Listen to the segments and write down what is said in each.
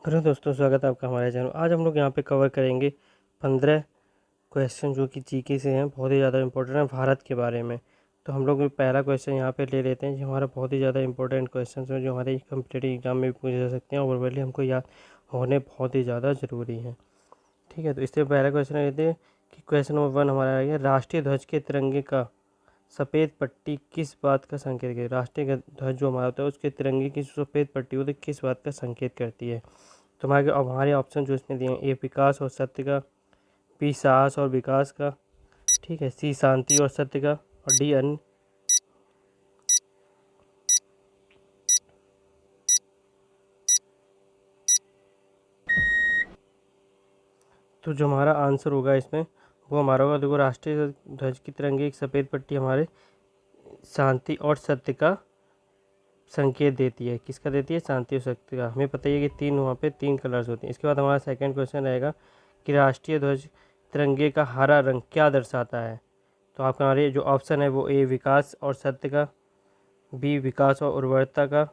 Hello दोस्तों, स्वागत है आपका हमारे चैनल। आज हम लोग यहाँ पे कवर करेंगे 15 क्वेश्चन जो कि जीके से हैं, बहुत ही ज़्यादा इंपॉर्टेंट है भारत के बारे में। तो हम लोग पहला क्वेश्चन यहाँ पे ले लेते हैं जो हमारा बहुत ही ज़्यादा इंपॉर्टेंट क्वेश्चन है, जो हमारे कम्पिटेटिव एग्जाम में भी पूछे जा सकते हैं और वर्बली हमको याद होने बहुत ही ज़्यादा ज़रूरी है। ठीक है, तो इससे पहला क्वेश्चन लेते हैं कि क्वेश्चन नंबर 1 हमारा आ गया, राष्ट्रीय ध्वज के तिरंगे का सफ़ेद पट्टी किस बात का संकेत है। राष्ट्रीय ध्वज जो हमारा होता है उसके तिरंगे की सफ़ेद पट्टी होती है किस बात का संकेत करती है। तो हमारे ऑप्शन जो इसमें दिए हैं, ए विकास और सत्य का, बी साहस और विकास का, ठीक है, सी शांति और सत्य का, और डी अन्य। तो जो हमारा आंसर होगा इसमें वो हमारा होगा, देखो, राष्ट्रीय ध्वज की तिरंगे की सफ़ेद पट्टी हमारे शांति और सत्य का संकेत देती है। किसका देती है? शांति और सत्य का। हमें पता ही है कि तीन वहाँ पे तीन कलर्स होते हैं। इसके बाद हमारा सेकंड क्वेश्चन रहेगा कि राष्ट्रीय ध्वज तिरंगे का हरा रंग क्या दर्शाता है। तो आपका हमारे जो ऑप्शन है वो ए विकास और सत्य का, बी विकास और उर्वरता का,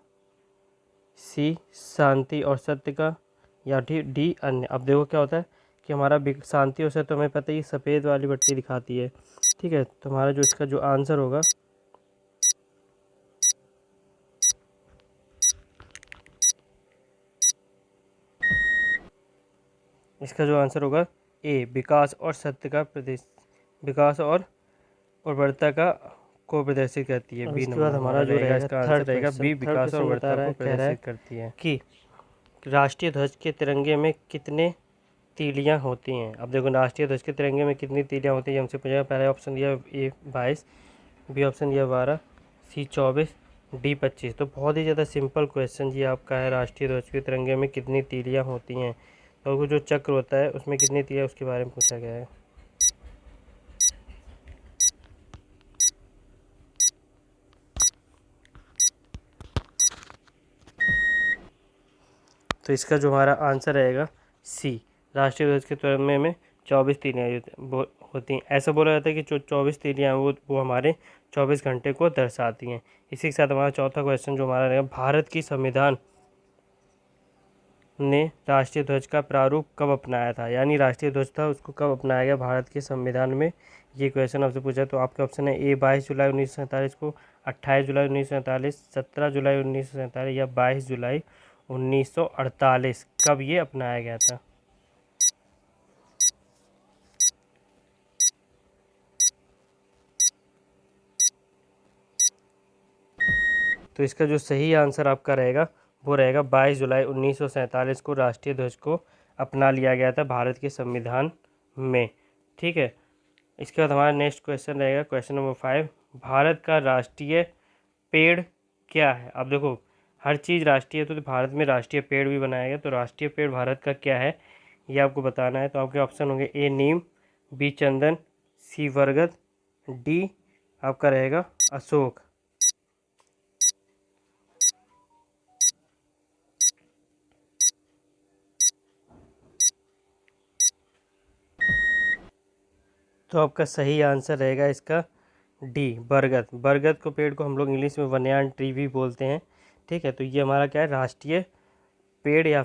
सी शांति और सत्य का, या डी अन्य। अब देखो क्या होता है कि हमारा शांति और सत्य तो हमें पता ही सफ़ेद वाली पट्टी दिखाती है। ठीक है, तो हमारा जो इसका जो आंसर होगा, इसका जो आंसर होगा ए विकास और सत्य का प्रदेश, विकास और उर्वरता का को प्रदर्शित करती है। बी इसके नंबर बाद हमारा जो रहेगा, रहेगा इसका थर्ड आंसर रहेगा क्वेश्चन। बी थर्ड विकास और क्वेश्चन बता उर्वरता रहा को है, कह रहा है प्रदर्शित करती है। कि राष्ट्रीय ध्वज के तिरंगे में कितने तीलियां होती हैं। अब देखो, राष्ट्रीय ध्वज के तिरंगे में कितनी तीलियां होती हैं हमसे पूछा। पहला ऑप्शन दिया ए 22, बी ऑप्शन दिया 12, सी 24, डी 25। तो बहुत ही ज़्यादा सिंपल क्वेश्चन जी आपका है, राष्ट्रीय ध्वज के तिरंगे में कितनी तीलियां होती हैं। तो वो जो चक्र होता है उसमें कितनी तीलियां, उसके बारे में पूछा गया है। तो इसका जो हमारा आंसर रहेगा सी, राष्ट्रीय ध्वज के तिरंगे में 24 तीलियाँ होती हैं। ऐसा बोला जाता है कि जो 24 तीलियाँ वो हमारे 24 घंटे को दर्शाती हैं। इसी के साथ हमारा चौथा क्वेश्चन जो हमारा रहेगा, भारत की संविधान ने राष्ट्रीय ध्वज का प्रारूप कब अपनाया था। यानी राष्ट्रीय ध्वज था उसको कब अपनाया गया भारत के संविधान में, ये क्वेश्चन आपसे पूछा। तो आपके ऑप्शन है ए 22 जुलाई 1947 को, 28 जुलाई 1947, 17 जुलाई 1947, या 22 जुलाई 1948। कब ये अपनाया गया था? तो इसका जो सही आंसर आपका रहेगा वो रहेगा 22 जुलाई 1947 को राष्ट्रीय ध्वज को अपना लिया गया था भारत के संविधान में। ठीक है, इसके बाद हमारा नेक्स्ट क्वेश्चन रहेगा क्वेश्चन नंबर 5, भारत का राष्ट्रीय पेड़ क्या है। अब देखो, हर चीज़ राष्ट्रीय है तो भारत में राष्ट्रीय पेड़ भी बनाया गया। तो राष्ट्रीय पेड़ भारत का क्या है ये आपको बताना है। तो आपके ऑप्शन होंगे ए नीम, बी चंदन, सी बरगद, डी आपका रहेगा अशोक। तो आपका सही आंसर रहेगा इसका डी बरगद। बरगद को पेड़ को हम लोग इंग्लिश में वनयान ट्री भी बोलते हैं। ठीक है, तो ये हमारा क्या है, राष्ट्रीय पेड़ या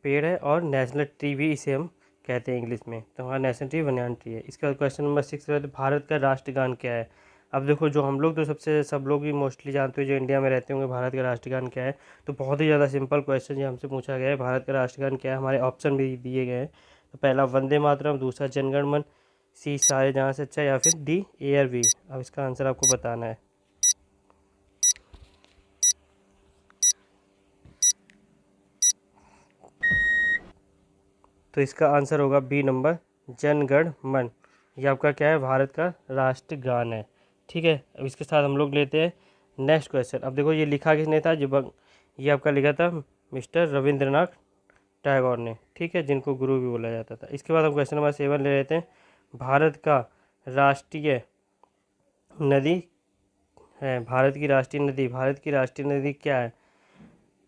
पेड़ है, और नेशनल ट्री भी इसे हम कहते हैं इंग्लिश में। तो हमारा नेशनल ट्री वनयान ट्री है। इसके बाद क्वेश्चन नंबर 6 है, भारत का राष्ट्रगान क्या है। अब देखो, जो हम लोग तो सब लोग भी मोस्टली जानते हो जो इंडिया में रहते होंगे, भारत का राष्ट्रगान क्या है। तो बहुत ही ज़्यादा सिंपल क्वेश्चन ये हमसे पूछा गया है, भारत का राष्ट्रगान क्या है। हमारे ऑप्शन भी दिए गए हैं। तो पहला वंदे मातरम, दूसरा जनगण मन, सी सारे जहाँ से अच्छा, या फिर डी एयर वी। अब इसका आंसर आपको बताना है। तो इसका आंसर होगा बी नंबर जनगण मन। ये आपका क्या है, भारत का राष्ट्रगान है। ठीक है, अब इसके साथ हम लोग लेते हैं नेक्स्ट क्वेश्चन। अब देखो, ये लिखा किसने था, ये आपका लिखा था मिस्टर रविंद्रनाथ टैगोर ने। ठीक है, जिनको गुरु भी बोला जाता था। इसके बाद हम क्वेश्चन नंबर 7 ले लेते हैं, भारत का राष्ट्रीय नदी है, भारत की राष्ट्रीय नदी, भारत की राष्ट्रीय नदी क्या है।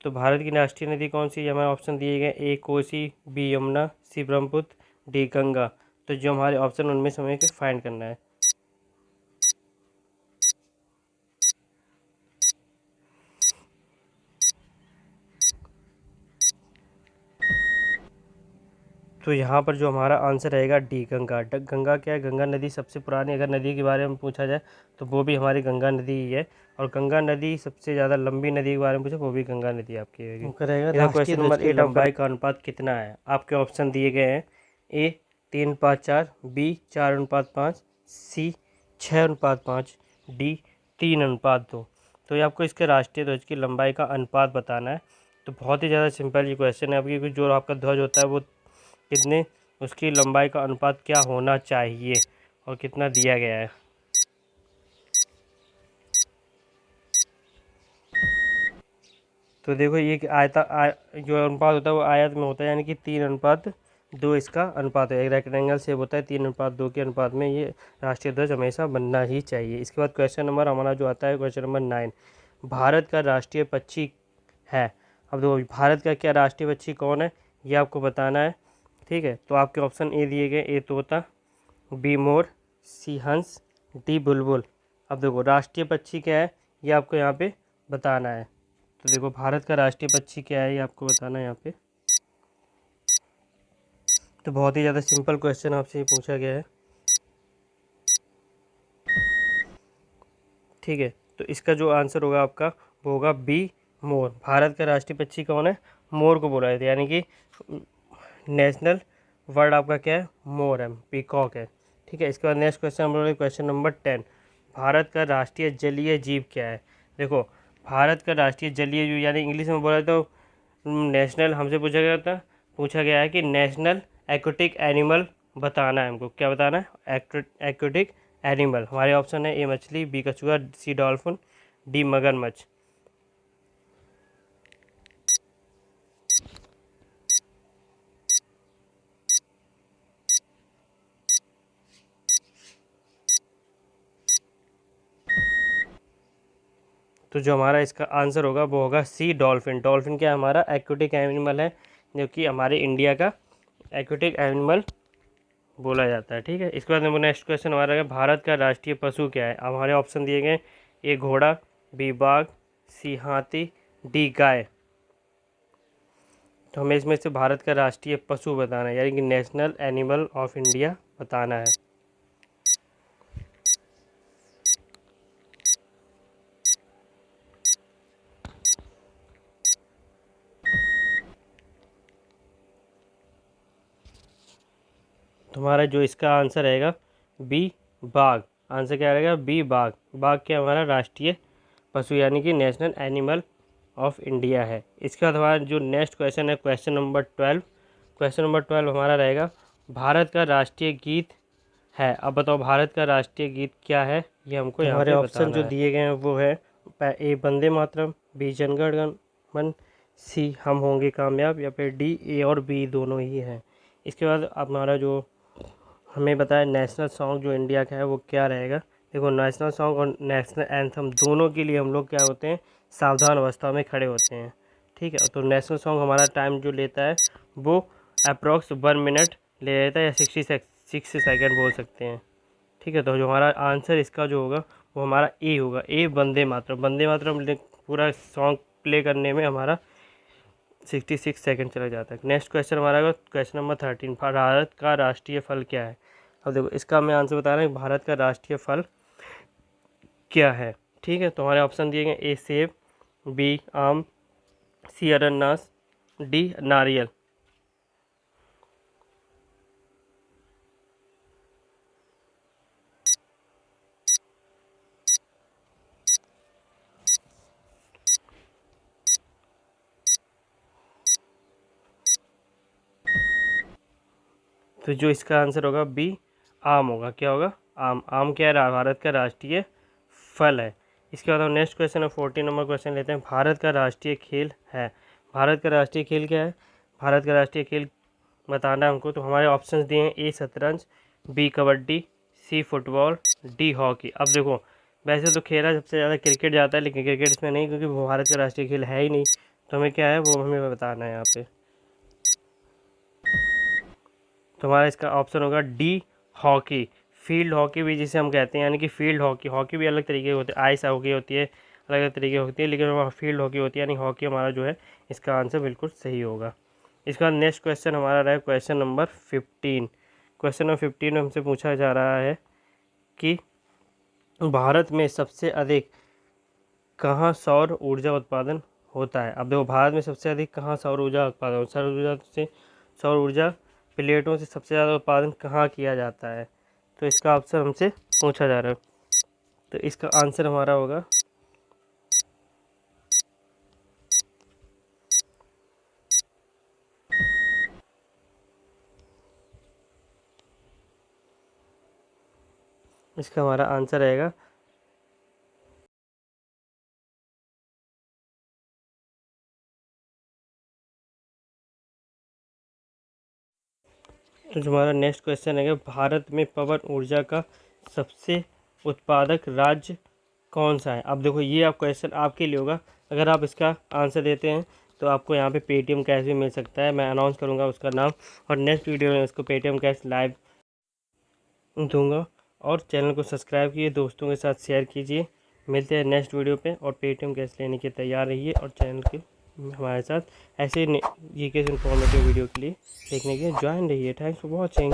तो भारत की राष्ट्रीय नदी कौन सी है, हमारे ऑप्शन दिए गए, ए कोसी, बी यमुना, सी ब्रह्मपुत्र, डी गंगा। तो जो हमारे ऑप्शन उनमें से हमें फाइंड करना है। तो यहाँ पर जो हमारा आंसर रहेगा डी, गंगा। गंगा क्या है? गंगा नदी सबसे पुरानी, अगर नदी के बारे में पूछा जाए तो वो भी हमारी गंगा नदी ही है। और गंगा नदी सबसे ज़्यादा लंबी नदी के बारे में पूछे वो भी गंगा नदी आपकी है। क्वेश्चन नंबर 8, लंबाई का अनुपात कितना है? आपके ऑप्शन दिए गए हैं ए 3:4, बी 4:5, सी 6:5, डी 3:2। तो ये आपको इसके राष्ट्रीय ध्वज की लंबाई का अनुपात बताना है। तो बहुत ही ज़्यादा सिंपल ये क्वेश्चन है आपकी, क्योंकि जो आपका ध्वज होता है वो कितने, उसकी लंबाई का अनुपात क्या होना चाहिए और कितना दिया गया है। तो देखो ये जो अनुपात होता है वो आयत में होता है, यानी कि 3:2 इसका अनुपात है। एक रेक्टेंगल शेप होता है, 3:2 के अनुपात में ये राष्ट्रीय ध्वज हमेशा बनना ही चाहिए। इसके बाद क्वेश्चन नंबर हमारा जो आता है क्वेश्चन नंबर 9, भारत का राष्ट्रीय पक्षी है। अब देखो भारत का क्या राष्ट्रीय पक्षी कौन है ये आपको बताना है। ठीक है, तो आपके ऑप्शन ए दिए गए, ए तोता, बी मोर, सी हंस, डी बुलबुल। अब देखो राष्ट्रीय पक्षी क्या है ये आपको यहाँ पे बताना है। तो देखो भारत का राष्ट्रीय पक्षी क्या है ये आपको बताना है यहाँ पे। तो बहुत ही ज़्यादा सिंपल क्वेश्चन आपसे ये पूछा गया है। ठीक है, तो इसका जो आंसर होगा आपका वो होगा बी मोर। भारत का राष्ट्रीय पक्षी कौन है? मोर को बोला जाता है, यानी कि नेशनल वर्ड आपका क्या है? मोर है, पीकॉक है। ठीक है, इसके बाद नेक्स्ट क्वेश्चन हम लोग क्वेश्चन नंबर 10, भारत का राष्ट्रीय जलीय जीव क्या है? देखो भारत का राष्ट्रीय जलीय जीव, यानी इंग्लिश में बोला तो नेशनल, हमसे पूछा गया है कि नेशनल एक्वेटिक एनिमल बताना है हमको। क्या बताना है? Aquatic animal. हमारे ऑप्शन है ए मछली, बी कछुआ, सी डॉल्फिन, डी मगरमच्छ। तो जो हमारा इसका आंसर होगा वो होगा सी डॉल्फिन। डॉल्फिन क्या हमारा एक्वेटिक एनिमल है, जो कि हमारे इंडिया का एक्वेटिक एनिमल बोला जाता है। ठीक है, इसके बाद नेक्स्ट क्वेश्चन हमारा है भारत का राष्ट्रीय पशु क्या है? अब हमारे ऑप्शन दिए गए, ए घोड़ा, बी बाघ, सी हाथी, डी गाय। तो हमें इसमें से भारत का राष्ट्रीय पशु बताना है, यानी कि नेशनल एनिमल ऑफ इंडिया बताना है। तुम्हारा जो इसका आंसर रहेगा बी बाघ। आंसर क्या रहेगा? बी बाघ। बाघ क्या हमारा राष्ट्रीय पशु, यानी कि नेशनल एनिमल ऑफ इंडिया है। इसके बाद हमारा जो नेक्स्ट क्वेश्चन है क्वेश्चन नंबर 12। क्वेश्चन नंबर 12 हमारा रहेगा भारत का राष्ट्रीय गीत है। अब बताओ भारत का राष्ट्रीय गीत क्या है ये हमको यहाँ पे ऑप्शन जो दिए गए हैं वो है ए वंदे मातरम, बी जनगण मन, सी हम होंगे कामयाब, या फिर डी ए और बी दोनों ही हैं। इसके बाद हमारा जो हमें बताया नेशनल सॉन्ग जो इंडिया का है वो क्या रहेगा। देखो नेशनल सॉन्ग और नेशनल एंथम दोनों के लिए हम लोग क्या होते हैं? सावधान अवस्था में खड़े होते हैं। ठीक है, तो नेशनल सॉन्ग हमारा टाइम जो लेता है वो अप्रॉक्स 1 मिनट ले लेता है, या 60 सेकेंड बोल सकते हैं। ठीक है, तो जो हमारा आंसर इसका जो होगा वो हमारा ए होगा, ए वंदे मातरम। वंदे मातरम पूरा सॉन्ग प्ले करने में हमारा 66 सेकेंड चला जाता है। नेक्स्ट क्वेश्चन हमारा क्वेश्चन नंबर 13, भारत का राष्ट्रीय फल क्या है? अब देखो इसका मैं आंसर बता रहा हूँ, भारत का राष्ट्रीय फल क्या है। ठीक है, तो हमारे ऑप्शन दिए गए, ए सेब, बी आम, सी अनानास, डी नारियल। तो जो इसका आंसर होगा बी आम होगा। क्या होगा? आम। आम क्या है? भारत का राष्ट्रीय फल है। इसके बाद हम नेक्स्ट क्वेश्चन है 14 नंबर क्वेश्चन लेते हैं, भारत का राष्ट्रीय खेल है। भारत का राष्ट्रीय खेल क्या है? भारत का राष्ट्रीय खेल बताना है हमको। तो हमारे ऑप्शंस दिए हैं, ए शतरंज, B kabaddi, C football, D hockey. अब देखो वैसे तो खेला सबसे ज़्यादा क्रिकेट जाता है, लेकिन क्रिकेट इसमें नहीं, क्योंकि वो भारत का राष्ट्रीय खेल है ही नहीं। तो हमें क्या है वो हमें बताना है यहाँ पे। तो हमारा इसका ऑप्शन होगा डी हॉकी। फील्ड हॉकी भी जिसे हम कहते हैं, यानी कि फील्ड हॉकी। हॉकी भी अलग तरीके की होती है, आइस हॉकी होती है, अलग अलग तरीके की होती है, लेकिन वहाँ फील्ड हॉकी होती है, यानी हॉकी हमारा जो है इसका आंसर बिल्कुल सही होगा। इसका नेक्स्ट क्वेश्चन हमारा रहा है क्वेश्चन नंबर 15। क्वेश्चन नंबर 15 में हमसे पूछा जा रहा है कि भारत में सबसे अधिक कहाँ सौर ऊर्जा उत्पादन होता है। अब देखो, भारत में सबसे अधिक कहाँ सौर ऊर्जा उत्पादन होता है। सौर ऊर्जा प्लेटों से सबसे ज़्यादा उत्पादन कहाँ किया जाता है, तो इसका ऑप्शन हमसे पूछा जा रहा है। तो इसका आंसर हमारा होगा इसका हमारा आंसर रहेगा जो हमारा नेक्स्ट क्वेश्चन है, भारत में पवन ऊर्जा का सबसे उत्पादक राज्य कौन सा है। अब देखो, ये आप क्वेश्चन आपके लिए होगा। अगर आप इसका आंसर देते हैं तो आपको यहाँ पे पेटीएम कैश भी मिल सकता है। मैं अनाउंस करूँगा उसका नाम और नेक्स्ट वीडियो में उसको पेटीएम कैश लाइव दूंगा। और चैनल को सब्सक्राइब कीजिए, दोस्तों के साथ शेयर कीजिए। मिलते हैं नेक्स्ट वीडियो पे और पेटीएम कैश लेने के तैयार रहिए और चैनल के हमारे साथ ऐसे जीके इन्फॉर्मेटिव वीडियो के लिए देखने के लिए ज्वाइन रहिए। Thanks for watching.